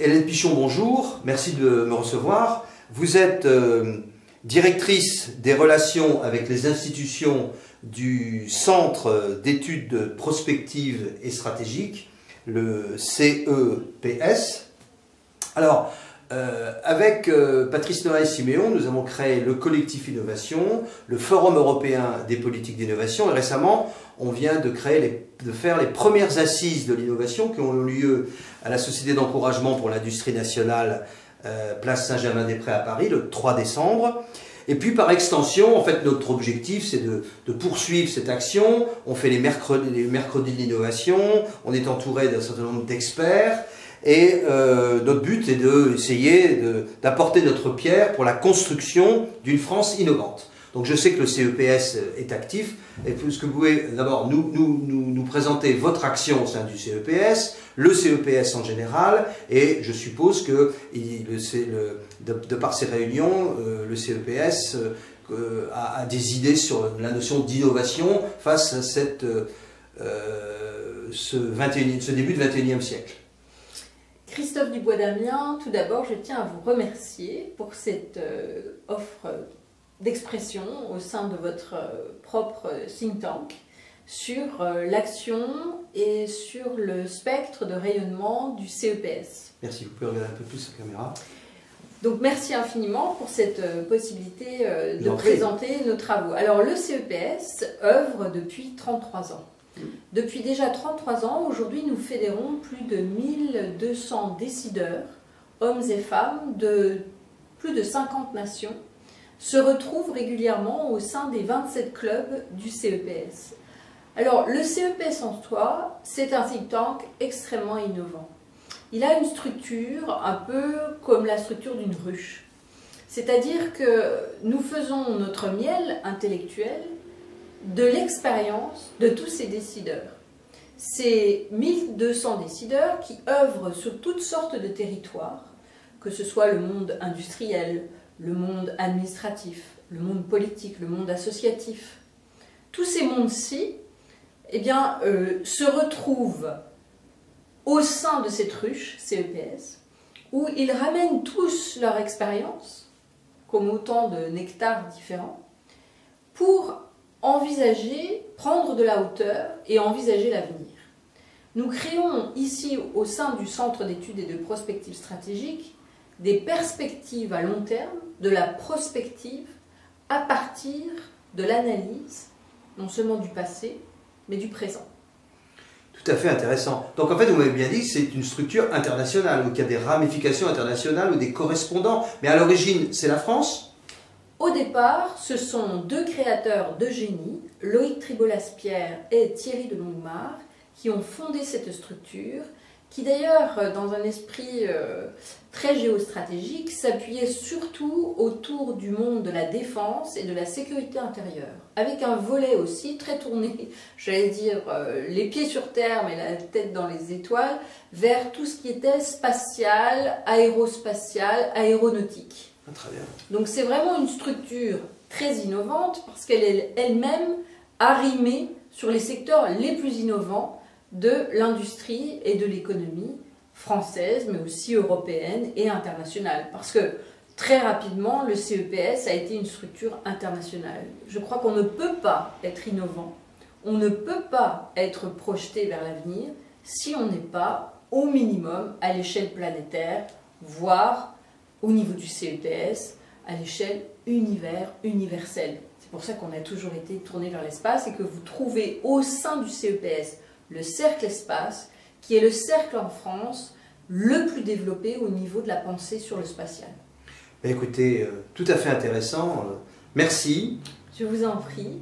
Hélène Pichon, bonjour, merci de me recevoir. Vous êtes directrice des relations avec les institutions du Centre d'études prospectives et stratégiques, le CEPS. Alors, avec Patrice Noël-Siméon, nous avons créé le collectif Innovation, le Forum européen des politiques d'innovation, et récemment, on vient de faire les premières assises de l'innovation qui ont eu lieu à la Société d'encouragement pour l'industrie nationale, place Saint-Germain-des-Prés à Paris, le 3 décembre. Et puis par extension, en fait, notre objectif, c'est de poursuivre cette action. On fait les mercredis de l'innovation, on est entouré d'un certain nombre d'experts. Et notre but est d'essayer d'apporter notre pierre pour la construction d'une France innovante. Donc je sais que le CEPS est actif. Est-ce que vous pouvez d'abord nous présenter votre action au sein du CEPS, le CEPS en général, et je suppose que de par ces réunions, le CEPS a des idées sur la notion d'innovation face à ce début du XXIe siècle. Christophe Dubois-Damien, tout d'abord, je tiens à vous remercier pour cette offre d'expression au sein de votre propre think tank sur l'action et sur le spectre de rayonnement du CEPS. Merci, vous pouvez regarder un peu plus la caméra. Donc merci infiniment pour cette possibilité de présenter nos travaux. Alors le CEPS œuvre depuis 33 ans. Depuis déjà 33 ans, aujourd'hui nous fédérons plus de 1200 décideurs, hommes et femmes de plus de 50 nations, se retrouvent régulièrement au sein des 27 clubs du CEPS. Alors le CEPS en soi, c'est un think tank extrêmement innovant. Il a une structure un peu comme la structure d'une ruche. C'est-à-dire que nous faisons notre miel intellectuel de l'expérience de tous ces décideurs. Ces 1200 décideurs qui œuvrent sur toutes sortes de territoires, que ce soit le monde industriel, le monde administratif, le monde politique, le monde associatif. Tous ces mondes-ci se retrouvent au sein de cette ruche CEPS, où ils ramènent tous leur expérience, comme autant de nectars différents, pour envisager, prendre de la hauteur et envisager l'avenir. Nous créons ici, au sein du Centre d'études et de prospective stratégique, des perspectives à long terme, de la prospective, à partir de l'analyse, non seulement du passé, mais du présent. Tout à fait intéressant. Donc en fait, vous m'avez bien dit que c'est une structure internationale, où il y a des ramifications internationales ou des correspondants. Mais à l'origine, c'est la France ? Au départ, ce sont deux créateurs de génie, Loïc Tribolas-Pierre et Thierry de Longmar, qui ont fondé cette structure, qui d'ailleurs, dans un esprit très géostratégique, s'appuyait surtout autour du monde de la défense et de la sécurité intérieure, avec un volet aussi très tourné, j'allais dire les pieds sur terre mais la tête dans les étoiles, vers tout ce qui était spatial, aérospatial, aéronautique. Ah, très bien. Donc c'est vraiment une structure très innovante parce qu'elle est elle-même arrimée sur les secteurs les plus innovants de l'industrie et de l'économie française, mais aussi européenne et internationale. Parce que très rapidement, le CEPS a été une structure internationale. Je crois qu'on ne peut pas être innovant, on ne peut pas être projeté vers l'avenir si on n'est pas au minimum à l'échelle planétaire, voire au niveau du CEPS, à l'échelle universelle. C'est pour ça qu'on a toujours été tourné vers l'espace et que vous trouvez au sein du CEPS le cercle espace, qui est le cercle en France le plus développé au niveau de la pensée sur le spatial. Écoutez, tout à fait intéressant. Merci. Je vous en prie.